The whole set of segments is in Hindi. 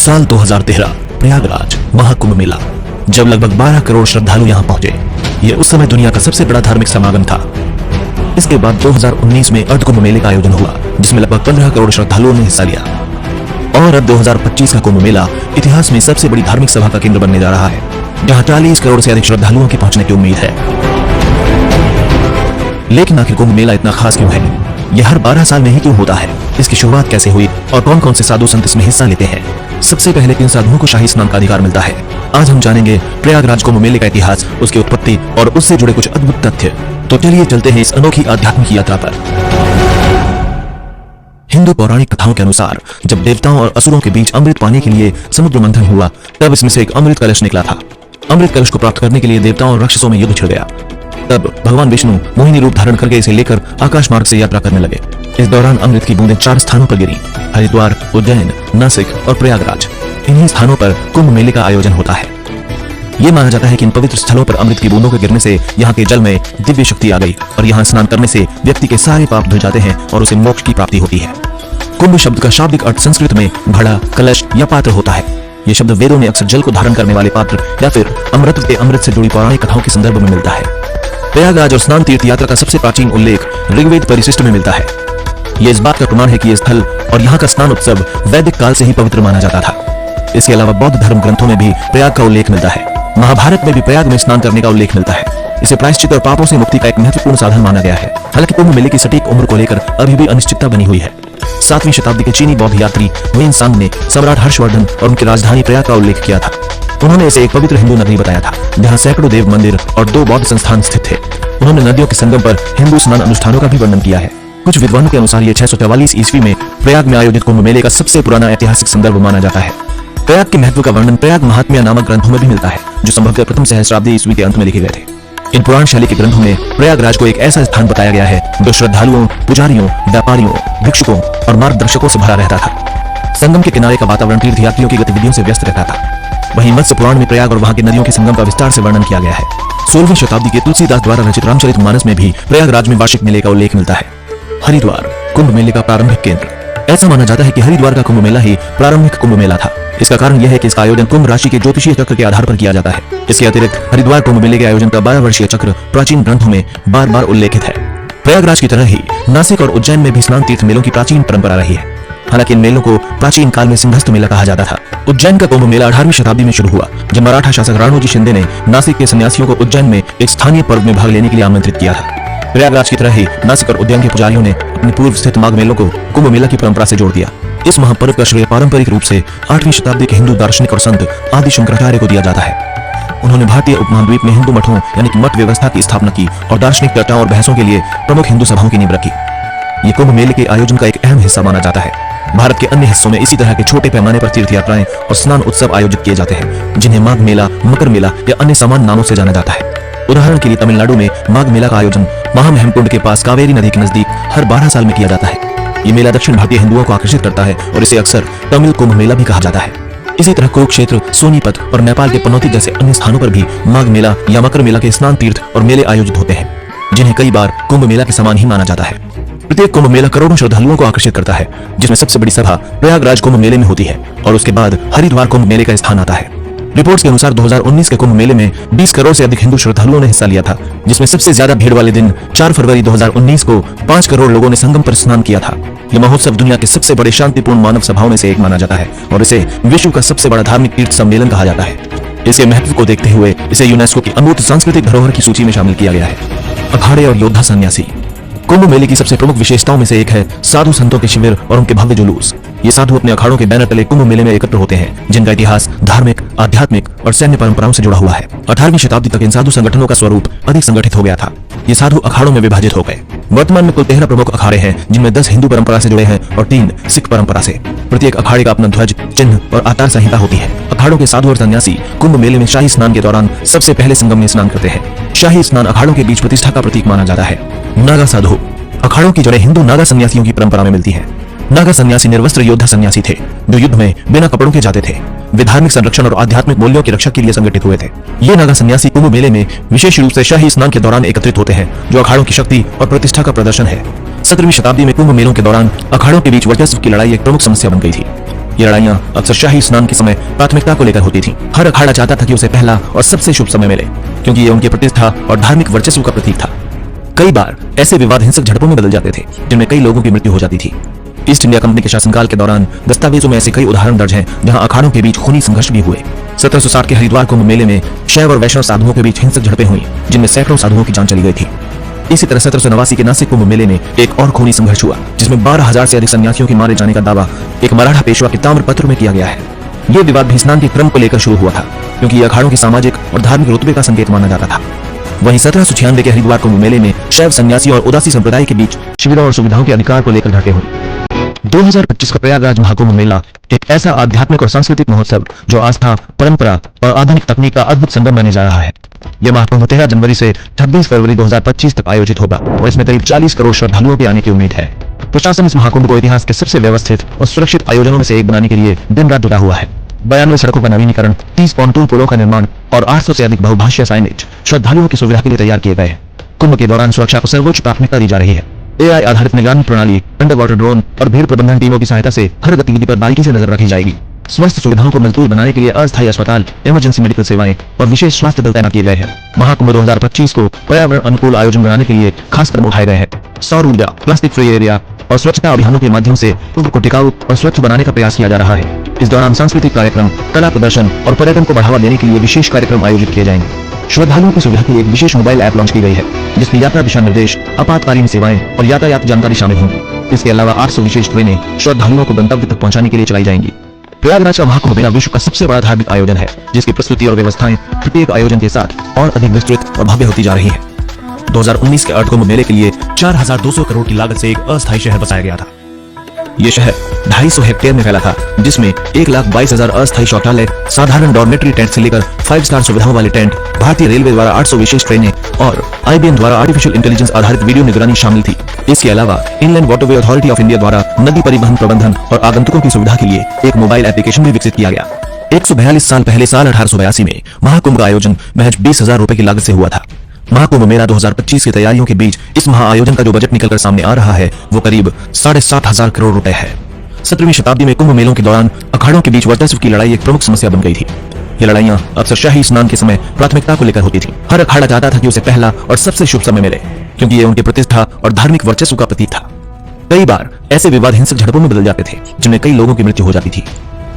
साल 2013 प्रयागराज महाकुंभ मेला। जब लगभग 12 करोड़ श्रद्धालु यहां पहुंचे, ये उस समय दुनिया का सबसे बड़ा धार्मिक समागम था। इसके बाद 2019 में अर्धकुंभ मेले का आयोजन हुआ, जिसमें लगभग 15 करोड़ श्रद्धालुओं ने हिस्सा लिया। और अब 2025 का कुंभ मेला इतिहास में सबसे बड़ी धार्मिक सभा का केंद्र बनने जा रहा है, जहां 40 करोड़ से अधिक श्रद्धालुओं के पहुंचने की उम्मीद है। लेकिन आखिर कुंभ मेला इतना खास क्यों है? यह हर 12 साल में ही क्यों होता है? इसकी शुरुआत कैसे हुई और कौन कौन से साधु संत इसमें हिस्सा लेते हैं? सबसे पहले किन साधुओं को शाही स्नान का अधिकार मिलता है? आज हम जानेंगे प्रयागराज कुंभ मेले का इतिहास, उसकी उत्पत्ति और उससे जुड़े कुछ अद्भुत तथ्य। तो चलिए चलते हैं इस अनोखी आध्यात्मिक यात्रा पर। हिंदू पौराणिक कथाओं के अनुसार जब देवताओं और असुरों के बीच अमृत पाने के लिए समुद्र मंथन हुआ, तब इसमें से एक अमृत कलश निकला था। अमृत कलश को प्राप्त करने के लिए देवताओं और राक्षसों में युद्ध छिड़ गया। तब भगवान विष्णु मोहिनी रूप धारण करके इसे लेकर आकाश मार्ग से यात्रा करने लगे। इस दौरान अमृत की बूंदें 4 स्थानों पर गिरी: हरिद्वार, उज्जैन, नासिक और प्रयागराज। इन्हीं स्थानों पर कुंभ मेले का आयोजन होता है। ये माना जाता है कि इन पवित्र स्थलों पर अमृत की बूंदों के गिरने से यहाँ के जल में दिव्य शक्ति आ गई और यहाँ स्नान करने से व्यक्ति के सारे पाप धुल जाते हैं और उसे मोक्ष की प्राप्ति होती है। कुंभ शब्द का शाब्दिक अर्थ संस्कृत में घड़ा, कलश या पात्र होता है। ये शब्द वेदों में अक्सर जल को धारण करने वाले पात्र या फिर अमृत के अमृत से जुड़ी पौराणिक कथाओं के संदर्भ में मिलता है। प्रयागराज और स्नान तीर्थ यात्रा का सबसे प्राचीन उल्लेख ऋग्वेद परिशिष्ट में मिलता है। यह इस बात का प्रमाण है कि यह स्थल और यहाँ का स्नान उत्सव वैदिक काल से ही पवित्र माना जाता था। इसके अलावा बौद्ध धर्म ग्रंथों में भी प्रयाग का उल्लेख मिलता है। महाभारत में भी प्रयाग में स्नान करने का उल्लेख मिलता है। इसे प्रायश्चित और पापों से मुक्ति का एक महत्वपूर्ण साधन माना गया है। हालांकि कुंभ मेले की सटीक उम्र को लेकर अभी भी अनिश्चितता बनी हुई है। 7वीं शताब्दी के चीनी बौद्ध यात्री हुएनसांग ने सम्राट हर्षवर्धन और उनकी राजधानी प्रयाग का उल्लेख किया था। उन्होंने इसे एक पवित्र हिंदू नगरी बताया था, जहां सैकड़ों देव मंदिर और 2 बौद्ध संस्थान स्थित थे। उन्होंने नदियों के संगम पर हिंदू स्नान अनुष्ठानों का भी वर्णन किया है। कुछ विद्वानों के अनुसार यह 644 ईस्वी में प्रयाग में आयोजित कुंभ मेले का सबसे पुराना ऐतिहासिक संदर्भ माना जाता है। प्रयाग के महत्व का वर्णन प्रयाग महात्म्य नामक ग्रंथों में भी मिलता है, जो संभवतः प्रथम सहस्राब्दी ईस्वी के अंत में लिखे गए थे। इन पुराण शैली के ग्रंथों में प्रयागराज को एक ऐसा स्थान बताया गया है जो श्रद्धालुओं, पुजारियों, व्यापारियों, भिक्षुकों और मार्गदर्शकों से भरा रहता था। संगम के किनारे का वातावरण तीर्थयात्रियों की गतिविधियों से व्यस्त रहता था। वहीं मत्स्य पुराण में प्रयाग और वहां की नदियों के संगम का विस्तार से वर्णन किया गया है। 16वीं शताब्दी के तुलसीदास द्वारा रचित रामचरितमानस में भी प्रयागराज में वार्षिक मेले का उल्लेख मिलता है। हरिद्वार कुंभ मेले का प्रारंभिक केंद्र। ऐसा माना जाता है कि हरिद्वार का कुंभ मेला ही प्रारंभिक कुंभ मेला था। इसका कारण यह है कि इसका आयोजन कुंभ राशि के ज्योतिषीय चक्र के आधार पर किया जाता है। इसके अतिरिक्त हरिद्वार कुंभ मेले के आयोजन का 12 वर्षीय चक्र प्राचीन ग्रंथों में बार बार उल्लेखित है। प्रयागराज की तरह ही नासिक और उज्जैन में भी स्नान तीर्थ मेलों की प्राचीन परंपरा रही है। हालांकि इन मेलों को प्राचीन काल में सिंहस्थ मेला कहा जाता था। उज्जैन का कुंभ मेला 18वीं शताब्दी में शुरू हुआ, जब मराठा शासक राणोजी शिंदे ने नासिक के सन्यासियों को उज्जैन में एक स्थानीय पर्व में भाग लेने के लिए आमंत्रित किया था। प्रयागराज की तरह ही नासिक और उज्जैन के पुजारियों ने अपने पूर्व स्थित माघ मेलों को कुंभ मेला की परंपरा से जोड़ दिया। इस महापर्व का श्रेय पारंपरिक रूप से 8वीं शताब्दी के हिंदू दार्शनिक और संत आदि शंकराचार्य को दिया जाता है। उन्होंने भारतीय उपमहाद्वीप में हिंदू मठों यानी कि मठ व्यवस्था की स्थापना की और दार्शनिक चर्चाओं और बहसों के लिए प्रमुख हिंदू सभाओं की नींव रखी। ये कुंभ मेले के आयोजन का एक अहम हिस्सा माना जाता है। भारत के अन्य हिस्सों में इसी तरह के छोटे पैमाने पर तीर्थ यात्राएं और स्नान उत्सव आयोजित किए जाते हैं, जिन्हें माघ मेला, मकर मेला या अन्य समान नामों से जाना जाता है। उदाहरण के लिए तमिलनाडु में माघ मेला का आयोजन महामहिमकुंड के पास कावेरी नदी के नजदीक हर 12 साल में किया जाता है। ये मेला दक्षिण भारतीय हिंदुओं को आकर्षित करता है और इसे अक्सर तमिल कुंभ मेला भी कहा जाता है। इसी तरह कुरुक्षेत्र, सोनीपत और नेपाल के पनौती जैसे अन्य स्थानों पर भी माघ मेला या मकर मेला के स्नान तीर्थ और मेले आयोजित होते हैं, जिन्हें कई बार कुंभ मेला के समान ही माना जाता है। प्रत्येक कुंभ मेला करोड़ों श्रद्धालुओं को आकर्षित करता है, जिसमें सबसे बड़ी सभा प्रयागराज कुंभ मेले में होती है और उसके बाद हरिद्वार कुंभ मेले का स्थान आता है। रिपोर्ट्स के अनुसार 2019 के कुंभ मेले में 20 करोड़ से अधिक हिंदू श्रद्धालुओं ने हिस्सा लिया था, जिसमें सबसे ज्यादा भीड़ वाले दिन 4 फरवरी 2019 को 5 करोड़ लोगों ने संगम पर स्नान किया था। यह महोत्सव दुनिया के सबसे बड़े शांतिपूर्ण मानव सभाओं में से एक माना जाता है और इसे विश्व का सबसे बड़ा धार्मिक तीर्थ सम्मेलन कहा जाता है। इसके महत्व को देखते हुए इसे यूनेस्को की अमूर्त सांस्कृतिक धरोहर की सूची में शामिल किया गया है। अखाड़े और योद्धा सन्यासी। कुंभ मेले की सबसे प्रमुख विशेषताओं में से एक है साधु संतों के शिविर और उनके भव्य जुलूस। ये साधु अपने अखाड़ों के बैनर तले कुंभ मेले में एकत्र होते हैं, जिनका इतिहास धार्मिक, आध्यात्मिक और सैन्य परंपराओं से जुड़ा हुआ है। 18वीं शताब्दी तक इन साधु संगठनों का स्वरूप अधिक संगठित हो गया था। ये साधु अखाड़ों में विभाजित हो गए। वर्तमान में कुल 13 प्रमुख अखाड़े हैं, जिनमें 10 हिंदू परंपरा से जुड़े हैं और 3 सिख परंपरा से। प्रत्येक अखाड़े का अपना ध्वज, चिन्ह और आचार संहिता होती है। अखाड़ों के साधु और सन्यासी कुंभ मेले में शाही स्नान के दौरान सबसे पहले संगम में स्नान करते हैं। शाही स्नान अखाड़ों के बीच प्रतिष्ठा का प्रतीक माना जाता है। नागा साधु। अखाड़ों की जड़ें हिंदू नागा सन्यासियों की परंपरा में मिलती हैं। नागा सन्यासी निर्वस्त्र योद्धा सन्यासी थे, जो युद्ध में बिना कपड़ों के जाते थे। वे धार्मिक संरक्षण और आध्यात्मिक मूल्यों की रक्षा के लिए संगठित हुए थे। ये नागा सन्यासी कुंभ मेले में विशेष रूप से शाही स्नान के दौरान एकत्रित होते हैं, जो अखाड़ों की शक्ति और प्रतिष्ठा का प्रदर्शन है। 17वीं शताब्दी में कुंभ मेलों के दौरान अखाड़ों के बीच वर्चस्व की लड़ाई एक प्रमुख समस्या बन गई थी। ये लड़ाइयां अक्सर शाही स्नान के समय प्राथमिकता को लेकर होती थीं। हर अखाड़ा चाहता था कि उसे पहला और सबसे शुभ समय मिले, क्योंकि ये उनकी प्रतिष्ठा और धार्मिक वर्चस्व का प्रतीक था। कई बार ऐसे विवाद हिंसक झड़पों में बदल जाते थे, जिनमें कई लोगों की मृत्यु हो जाती थी। ईस्ट इंडिया कंपनी के शासनकाल के दौरान दस्तावेजों में ऐसे कई उदाहरण दर्ज हैं जहां अखाड़ों के बीच खूनी संघर्ष भी हुए। 1760 के हरिद्वार कुंभ मेले में शैव और वैष्णव साधुओं के बीच हिंसक झड़पें हुई, जिनमें सैकड़ों साधुओं की जान चली गई थी। इसी तरह 1789 के नासिक कुंभ मेले में एक और खूनी संघर्ष हुआ, जिसमें 12,000 से अधिक सन्यासियों के मारे जाने का दावा एक मराठा पेशवा के ताम्रपत्र में किया गया है। यह विवाद भी स्नान के क्रम को लेकर शुरू हुआ था, क्योंकि यह अखाड़ों के सामाजिक और धार्मिक रुतबे का संकेत माना जाता था। वहीं 1796 के हरिद्वार कुंभ मेले में शैव सन्यासी और उदासी संप्रदाय के बीच शिविरों और सुविधाओं के अधिकार को लेकर झड़पें हुई। 2025 का प्रयागराज महाकुंभ मेला एक ऐसा आध्यात्मिक और सांस्कृतिक महोत्सव जो आस्था, परंपरा और आधुनिक तकनीक का अद्भुत संगम बनने जा रहा है। यह महाकुंभ 13 जनवरी से 26 फरवरी 2025 तक आयोजित होगा और इसमें करीब 40 करोड़ श्रद्धालुओं के आने की उम्मीद है। प्रशासन इस महाकुंभ को इतिहास के सबसे व्यवस्थित और सुरक्षित आयोजनों में से एक बनाने के लिए दिन रात जुटा हुआ है। 92 सड़कों का नवीनीकरण, 30 पॉन्टून पुलों का निर्माण और 800 से अधिक बहुभाषीय साइनेज श्रद्धालुओं की सुविधा के लिए तैयार किए गए हैं। कुंभ के दौरान सुरक्षा को सर्वोच्च प्राथमिकता दी जा रही है। AI आधारित निगरानी प्रणाली, अंडर वाटर ड्रोन और भीड़ प्रबंधन टीमों की सहायता से हर गतिविधि पर बारीकी से नजर रखी जाएगी। स्वास्थ्य सुविधाओं को मजबूत बनाने के लिए अस्थायी अस्पताल, इमरजेंसी मेडिकल सेवाएं और विशेष स्वास्थ्य दल तैनात किए गए हैं। महाकुंभ 2025 को पर्यावरण अनुकूल आयोजन बनाने के लिए खास कदम उठाए गए हैं। सौर ऊर्जा, प्लास्टिक फ्री एरिया और स्वच्छता अभियानों के माध्यम से कुंभ को टिकाऊ और स्वच्छ बनाने का प्रयास किया जा रहा है। इस दौरान सांस्कृतिक कार्यक्रम, कला प्रदर्शन और पर्यटन को बढ़ावा देने के लिए विशेष कार्यक्रम आयोजित किए जाएंगे। श्रद्धालुओं की सुविधा के लिए एक विशेष मोबाइल ऐप लॉन्च की गई है, जिसमें यात्रा दिशा निर्देश, आपातकालीन सेवाएं और यातायात जानकारी शामिल होंगी। इसके अलावा 800 विशेष ट्रेनें श्रद्धालुओं को गंतव्य तक पहुंचाने के लिए चलाई जाएंगी। प्रयागराज का महाकुंभ मेला विश्व का सबसे बड़ा धार्मिक आयोजन है, जिसकी प्रस्तुति और व्यवस्थाएं प्रत्येक आयोजन के साथ और अधिक विस्तृत और भव्य होती जा रही है। 2019 के अर्थ कुंभ मेले के लिए 4200 करोड़ की लागत से एक अस्थायी शहर बसाया गया था। ये शहर 250 हेक्टेयर में फैला था, जिसमें 1,22,000 अस्थायी शौचालय, साधारण डॉर्मेट्री टेंट से लेकर 5 स्टार सुविधाओं वाले टेंट, भारतीय रेलवे द्वारा 800 विशेष ट्रेनें और IBM द्वारा आर्टिफिशियल इंटेलिजेंस आधारित वीडियो निगरानी शामिल थी। इसके अलावा inland waterway authority of India द्वारा नदी परिवहन प्रबंधन और आगंतुकों की सुविधा के लिए एक मोबाइल एप्लीकेशन भी विकसित किया गया। 142 साल पहले साल 1882 में महाकुंभ का आयोजन महज 20,000 रुपए की लागत से हुआ था। महाकुंभ मेला 2025 की तैयारियों के बीच इस महाआयोजन का जो बजट निकलकर सामने आ रहा है, वो करीब 7,500 करोड़ रुपए है। 17वीं शताब्दी में कुंभ मेलों के दौरान अखाड़ों के बीच वर्चस्व की लड़ाई एक प्रमुख समस्या बन गई थी। ये लड़ाइयां अक्सर शाही स्नान के समय प्राथमिकता को लेकर होती थीं। हर अखाड़ा चाहता था कि उसे पहला और सबसे शुभ समय मिले, क्योंकि ये उनकी प्रतिष्ठा और धार्मिक वर्चस्व का प्रतीक था। कई बार ऐसे विवाद हिंसक झड़पों में बदल जाते थे, जिनमें कई लोगों की मृत्यु हो जाती थी।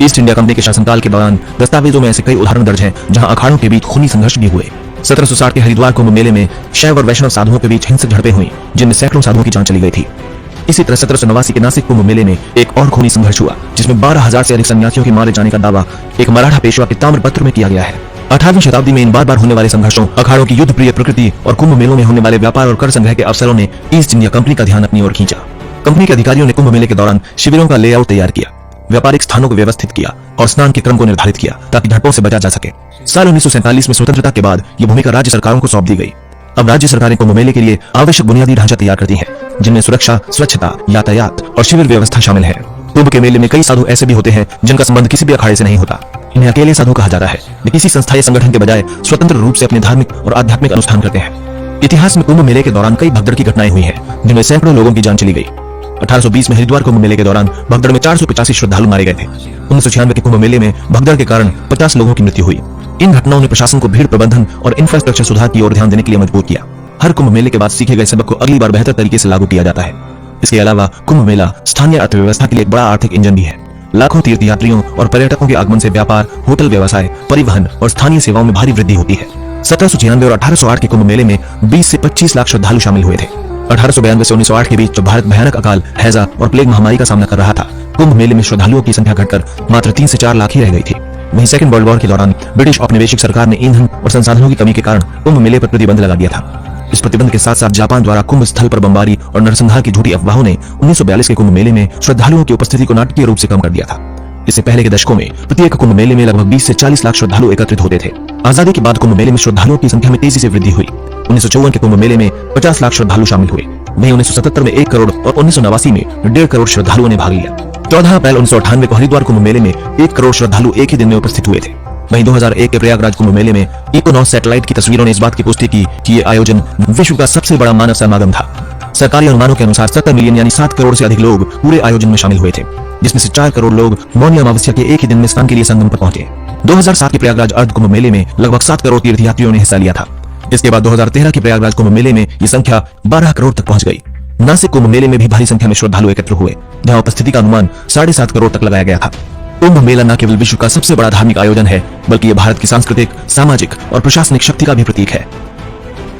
ईस्ट इंडिया कंपनी के शासनकाल के दौरान दस्तावेजों में ऐसे कई उदाहरण दर्ज हैं जहां अखाड़ों के बीच खूनी संघर्ष भी हुए। 1760 के हरिद्वार कुंभ मेले में शैव और वैष्णव साधुओं के बीच हिंसक झड़पें हुई, जिनमें सैकड़ों साधुओं की जान चली गई थी। इसी तरह 1789 के नासिक कुंभ मेले में एक और खूनी संघर्ष हुआ, जिसमें 12,000 से अधिक सन्यासियों के मारे जाने का दावा एक मराठा पेशवा के ताम्रपत्र में किया गया है। 18वीं शताब्दी में इन बार बार होने वाले संघर्षों, अखाड़ों की युद्ध प्रिय प्रकृति और कुंभ मेलों में होने वाले व्यापार और कर संग्रह के अवसरों ने ईस्ट इंडिया कंपनी का ध्यान अपनी ओर खींचा। कंपनी के अधिकारियों ने कुंभ मेले के दौरान शिविरों का लेआउट तैयार किया, व्यापारिक स्थानों को व्यवस्थित किया और स्नान के क्रम को निर्धारित किया, ताकि झड़पों से बचा जा सके। साल 1947 में स्वतंत्रता के बाद ये भूमिका राज्य सरकारों को सौंप दी गई। अब राज्य सरकारें कुंभ मेले के लिए आवश्यक बुनियादी ढांचा तैयार करती हैं, जिनमें सुरक्षा, स्वच्छता, यातायात और शिविर व्यवस्था शामिल है। कुंभ के मेले में कई साधु ऐसे भी होते हैं जिनका संबंध किसी भी अखाड़े से नहीं होता। इन्हें अकेले साधु कहा जाता है। वे किसी संस्था या संगठन के बजाय स्वतंत्र रूप से अपने धार्मिक और आध्यात्मिक अनुष्ठान करते हैं। इतिहास में कुंभ मेले के दौरान कई भगदड़ की घटनाएं हुई हैं, जिनमें सैकड़ों लोगों की जान चली गई। 1820 में हरिद्वार कुंभ मेले के दौरान भगदड़ में 485 श्रद्धालु मारे गए थे। 1996 के कुंभ मेले में भगदड़ के कारण 50 लोगों की मृत्यु हुई। इन घटनाओं ने प्रशासन को भीड़ प्रबंधन और इंफ्रास्ट्रक्चर सुधार की ओर ध्यान देने के लिए मजबूर किया। हर कुंभ मेले के बाद सीखे गए सबक को अगली बार बेहतर तरीके से लागू किया जाता है। इसके अलावा कुंभ मेला स्थानीय अर्थव्यवस्था के लिए एक बड़ा आर्थिक इंजन भी है। लाखों तीर्थयात्रियों और पर्यटकों के आगमन से व्यापार, होटल व्यवसाय, परिवहन और स्थानीय सेवाओं में भारी वृद्धि होती है। 1796 और 1808 के कुंभ मेले में 20 से 25 लाख श्रद्धालु शामिल हुए थे। 1892 से 1908 के बीच जब भारत भयानक अकाल, हैजा और प्लेग महामारी का सामना कर रहा था, कुंभ मेले में श्रद्धालुओं की संख्या घटकर मात्र 3 से 4 लाख ही रह गई थी। वहीं सेकंड वर्ल्ड वॉर के दौरान ब्रिटिश औपनिवेशिक सरकार ने ईंधन और संसाधनों की कमी के कारण कुंभ मेले पर प्रतिबंध लगा दिया था। इस प्रतिबंध के साथ साथ जापान द्वारा कुंभ स्थल पर बमबारी और नरसंहार की झूठी अफवाहों ने 1942 के कुंभ मेले में श्रद्धालुओं की उपस्थिति को नाटकीय रूप से कम कर दिया था। इससे पहले के दशकों में प्रत्येक कुंभ मेले में लगभग 20 से 40 लाख श्रद्धालु एकत्रित होते थे। आजादी के बाद कुंभ मेले में श्रद्धालुओं की संख्या में तेजी से वृद्धि हुई। 1954 के कुंभ मेले में 50 लाख श्रद्धालु शामिल हुए। वहीं 1977 में 1 करोड़ और 1989 में 1.5 करोड़ श्रद्धालुओं ने भाग लिया। 14 अप्रैल 1998 को हरिद्वार कुंभ मेले में 1 करोड़ श्रद्धालु एक ही दिन में उपस्थित हुए थे। वहीं 2001 के प्रयागराज कुंभ मेले में इकोनॉस सैटेलाइट की तस्वीरों ने इस बात की पुष्टि की कि ये आयोजन विश्व का सबसे बड़ा मानव समागम था। सरकारी अनुमानों के अनुसार 70 मिलियन यानी 7 करोड़ से अधिक लोग पूरे आयोजन में शामिल हुए थे, जिसमें से 4 करोड़ लोग मौनी अमावस्या के एक ही दिन में स्नान के लिए संगम पर पहुंचे। 2007 के प्रयागराज अर्ध कुंभ मेले में लगभग 7 करोड़ तीर्थयात्रियों ने हिस्सा लिया था। इसके बाद 2013 के प्रयागराज कुंभ मेले में ये संख्या 12 करोड़ तक पहुंच गई। नासिक कुंभ मेले में भी भारी संख्या में श्रद्धालु एकत्र हुए, जहां उपस्थिति का अनुमान 7.5 करोड़ तक लगाया गया था। कुंभ मेला न केवल विश्व का सबसे बड़ा धार्मिक आयोजन है, बल्कि ये भारत की सांस्कृतिक, सामाजिक और प्रशासनिक शक्ति का भी प्रतीक है।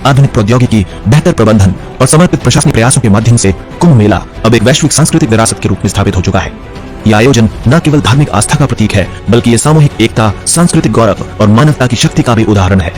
आधुनिक प्रौद्योगिकी, बेहतर प्रबंधन और समर्पित प्रशासनिक प्रयासों के माध्यम से कुंभ मेला अब एक वैश्विक सांस्कृतिक विरासत के रूप में स्थापित हो चुका है। यह आयोजन न केवल धार्मिक आस्था का प्रतीक है, बल्कि ये सामूहिक एकता, सांस्कृतिक गौरव और मानवता की शक्ति का भी उदाहरण है।